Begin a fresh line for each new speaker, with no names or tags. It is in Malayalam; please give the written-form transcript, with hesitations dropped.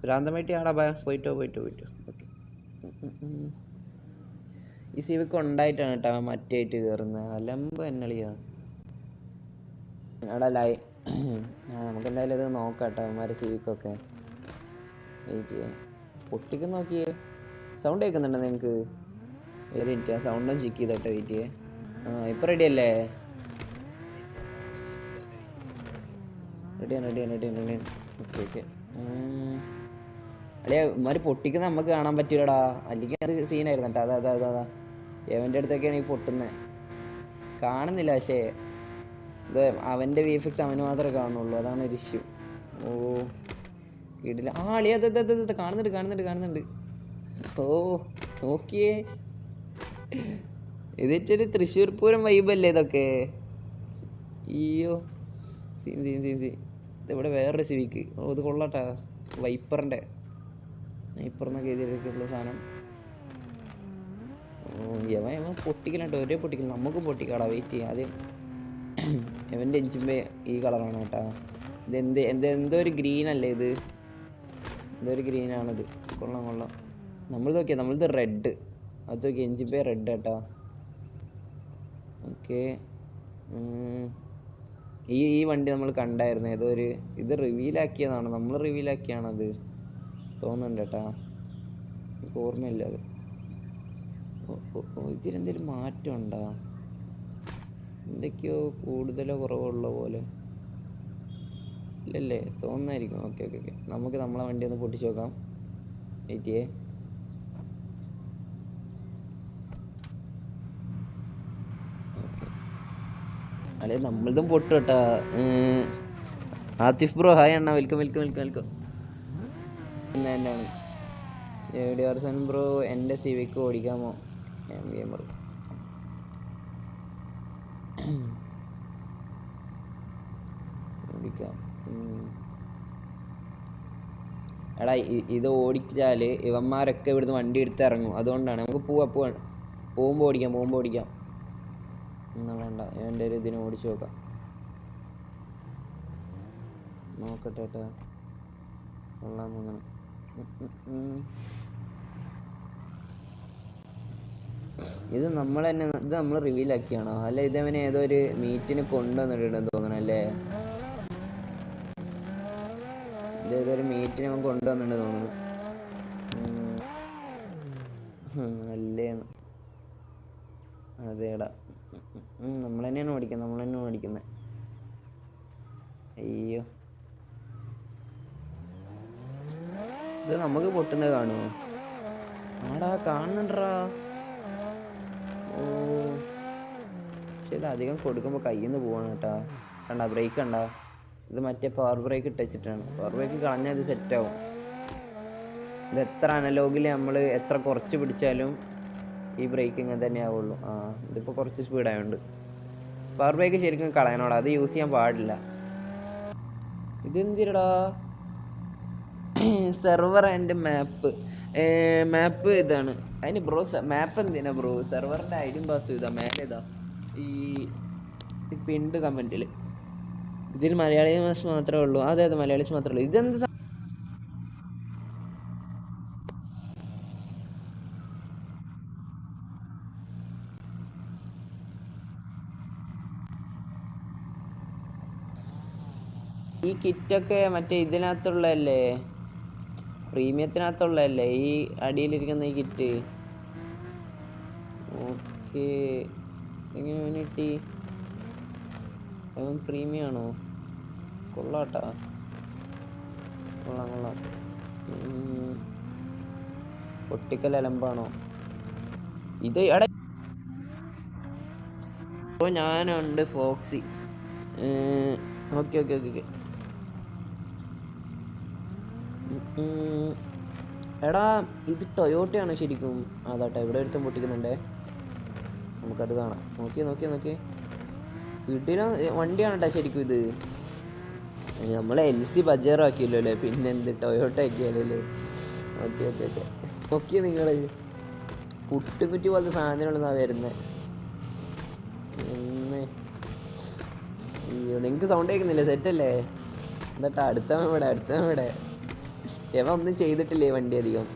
ഭ്രാന്തമായിട്ട് ആടാ പോയിട്ടോ ഓക്കെ. ഈ സിവിക്ക് ഉണ്ടായിട്ടാണ് കേട്ടോ മറ്റായിട്ട് കയറുന്നത്. അലമ്പ് എന്നളിയാ എടാ നമുക്ക് എന്തായാലും ഇത് നോക്കാം കേട്ടോ. അവന്മാരെ സിവിക്കൊക്കെ വെയിറ്റ് ചെയ്യാം. പൊട്ടിക്കുന്ന നോക്കിയേ. സൗണ്ട് കേൾക്കുന്നുണ്ടോ നിങ്ങൾക്ക്? വേറെ എനിക്ക് ആ സൗണ്ടും ചെക്ക് ചെയ്തോട്ടെ. വെയിറ്റ് ചെയ്യേ. ഇപ്പം റെഡി അല്ലേ? റെഡിയാണ്. ഓക്കെ. അല്ലേ ഇമാര് പൊട്ടിക്കുന്ന നമുക്ക് കാണാൻ പറ്റൂലടാ. അല്ലെങ്കിൽ അത് സീനായിരുന്നു കേട്ടോ. അതാ എവൻ്റെ അടുത്തൊക്കെയാണ് ഈ പൊട്ടുന്നത്. കാണുന്നില്ല. പക്ഷേ ഇത് അവൻ്റെ VFX അവന് മാത്രമേ കാണുന്നുള്ളൂ. അതാണ് ഒരു ഇഷ്യൂ. ഓ ഇടില്ല. അളിയ അത് കാണുന്നുണ്ട്. ഓ നോക്കിയേ. ഇത് വെച്ചൊരു തൃശ്ശൂർ പൂരം വൈബല്ലേ ഇതൊക്കെ. അയ്യോ സീൻ. ഇതിവിടെ വേറൊരു സിവിക്ക്. ഇത് കൊള്ളാട്ടാ. വൈപ്പറിൻ്റെ എന്നൊക്കെ എഴുതിയെടുക്കുള്ള സാധനം. യവൻ പൊട്ടിക്കലുണ്ട്. ഒരേ പൊട്ടിക്കൽ. നമുക്കും പൊട്ടിക്കാടാ. വെയിറ്റ് ചെയ്യാം. ആദ്യം എവൻ്റെ എഞ്ചിൻ്റെ ഈ കളറാണ് കേട്ടോ. എന്തോ ഒരു ഗ്രീൻ അല്ലേ ഇത്? എന്തോ ഒരു ഗ്രീനാണിത്. കൊള്ളാം. നമ്മളിത് റെഡ്. അത് നോക്കി എഞ്ചിൻ റെഡ് കേട്ടോ. ഓക്കെ. ഈ വണ്ടി നമ്മൾ കണ്ടായിരുന്നു. ഇത് റിവീലാക്കിയതാണ്. നമ്മൾ റിവീലാക്കിയാണത് തോന്നുന്നുണ്ട് കേട്ടോ. എനിക്ക് ഓർമ്മയില്ല അത്. ഇതിലെന്തെങ്കിലും മാറ്റം ഉണ്ടോ? എന്തൊക്കെയോ കൂടുതലോ കുറവുള്ള പോലെ ഇല്ലല്ലേ? തോന്നുന്നായിരിക്കും. ഓക്കെ. നമുക്ക് നമ്മളെ വണ്ടി ഒന്ന് പൊട്ടിച്ച് നോക്കാം. വെയിറ്റ് ചെയ്യേ. അല്ലെ നമ്മളിതും പൊട്ടു കേട്ടാ. ആതിഫ് ബ്രോ ഹായ് അണ്ണ. വെൽക്കം. തന്നെയാണ് DRSN ബ്രോ. എൻ്റെ സിവിക്ക് ഓടിക്കാമോ? ഗെയിമർ ഓടിക്കാം. എടാ ഇത് ഓടിച്ചാൽ ഇവന്മാരൊക്കെ ഇവിടുന്ന് വണ്ടി എടുത്ത് ഇറങ്ങും. അതുകൊണ്ടാണ് നമുക്ക് പോകുമ്പോൾ ഓടിക്കാം. എന്നാ വേണ്ട. എൻ്റെ ഒരു ഇതിനെ ഓടിച്ചു നോക്കട്ടെ കേട്ടോ. കൊള്ളാൻ തോന്നണം. ഇത് നമ്മൾ റിവീലാക്കിയാണോ? അല്ല ഇതവനെ ഏതോ ഒരു മീറ്റിന് കൊണ്ടുവന്നിട്ടുണ്ടെന്ന് തോന്നണല്ലേ? ഇതേതൊരു മീറ്റിന് അവൻ കൊണ്ടുവന്നിട്ടുണ്ട് തോന്നുന്നു. അല്ലേന്ന്. അതേടാ. നമ്മൾ തന്നെയാണ് ഓടിക്കുന്നത്. അയ്യോ ഇത് നമുക്ക് പൊട്ടുന്നത് കാണുമോ? ആടാ കാണുന്നുണ്ടാ. ഓ പക്ഷെ ഇത് അധികം കൊടുക്കുമ്പോൾ കയ്യിൽ നിന്ന് പോവാണ് കേട്ടാ. കണ്ടാ ബ്രേക്ക് കണ്ടാ? ഇത് മറ്റേ പവർ ബ്രേക്ക് ഇട്ടിട്ടാണ്. പവർ ബ്രേക്ക് കളഞ്ഞാൽ ഇത് സെറ്റാവും. ഇത് എത്ര അനലോഗിൽ നമ്മൾ എത്ര കുറച്ച് പിടിച്ചാലും ഈ ബ്രേക്ക് ഇങ്ങനെ തന്നെ ആവുള്ളൂ. ഇതിപ്പോൾ കുറച്ച് സ്പീഡായതുകൊണ്ട് പവർ ബ്രേക്ക് ശരിക്കും കളയാനോടാ. അത് യൂസ് ചെയ്യാൻ പാടില്ല. ഇതെന്തിരടാ? സെർവർ ആൻഡ് മാപ്പ് ഇതാണ്. അതിന് ബ്രോ മാപ്പ് എന്തിനാ ബ്രോ? സെർവറിൻ്റെ ഐഡിയും പാസ് ചെയ്താ മേലെ ഇതാ ഈ പിണ്ട് കമൻറ്റിൽ. ഇതിൽ മലയാളീസ് മാത്രമേ ഉള്ളൂ. അതെ മലയാളീസ് മാത്രമേ ഉള്ളൂ. ഇതെന്ത് ഈ കിറ്റൊക്കെ മറ്റേ ഇതിനകത്തുള്ളതല്ലേ? പ്രീമിയത്തിനകത്തുള്ളതല്ലേ ഈ അടിയിലിരിക്കുന്ന ഈ കിറ്റ്? ഓക്കെ. എങ്ങനെ കിട്ടി? അവൻ പ്രീമിയം ആണോ? കൊള്ളാട്ടാ. കൊള്ളാം. പൊട്ടിക്കൽ അലമ്പാണോ ഇത്? എടാ ഞാനുണ്ട് ഫോക്സി. ഓക്കെ. എടാ ഇത് ടൊയോട്ടയാണോ ശരിക്കും? അതാട്ടെ ഇവിടെ ഒരുത്തം പൊട്ടിക്കുന്നുണ്ടേ. നമുക്കത് കാണാം. നോക്കി കിട്ടിയ വണ്ടിയാണ് കേട്ടോ ശരിക്കും ഇത്. നമ്മളെ LC ബജേറോ ആക്കിയല്ലോ അല്ലേ? പിന്നെ എന്ത് ടൊയോട്ട ആക്കിയാലല്ലേ? ഓക്കെ. നോക്കിയ നിങ്ങൾ കുട്ടി പോലത്തെ സാധനങ്ങളാണ് വരുന്നത്. അയ്യോ നിങ്ങൾക്ക് സൗണ്ട് കേൾക്കുന്നില്ല? സെറ്റല്ലേ? എന്നിട്ടാ അടുത്തവൻ ഇവിടെ ഇവ ഒന്നും ചെയ്തിട്ടില്ലേ വണ്ടി അധികം.